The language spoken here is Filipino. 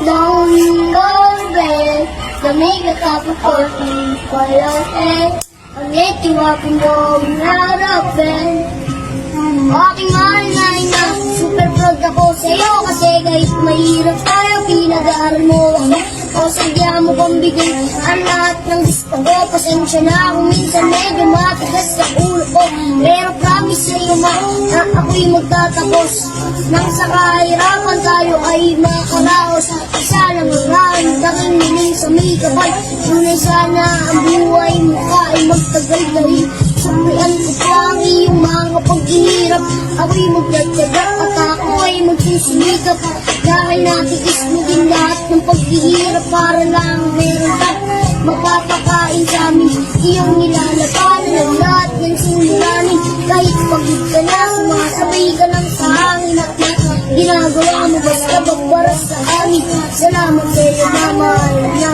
Don't go to bed. So make a cup of coffee for your head. I'll get you up and going out of bed. Aking mahal na ina, super proud ako sa'yo kasi kahit mahirap tayo, pinag-aaral mo ako. O sadya mo pang bigay ang lahat ng gusto ko. Pasensya na kung minsan medyo matigas sa ulo ko, pero promise sa'yo ma, na ako'y magtatapos. Nang sa kahirapan tayo ay makaraos. Isa lang ang raang tanging niling sa may kapal. Tunay sana ang buhay mo ka ay magtagal dahil sumrian ko pa ang iyong mga paghihirap. Ako'y magdadyaga at ako ay magsisimikap. Dahil natiis mo din lahat ng paghihirap para lang meron ka magpapakain sa amin. Iyong nilalapanan ang lahat ng suliranin. Kahit pagod ka na, sumasabay ka lang sa hangin at ginagawa mo basta magparas sa amin. Salamat sa'yo na mahal na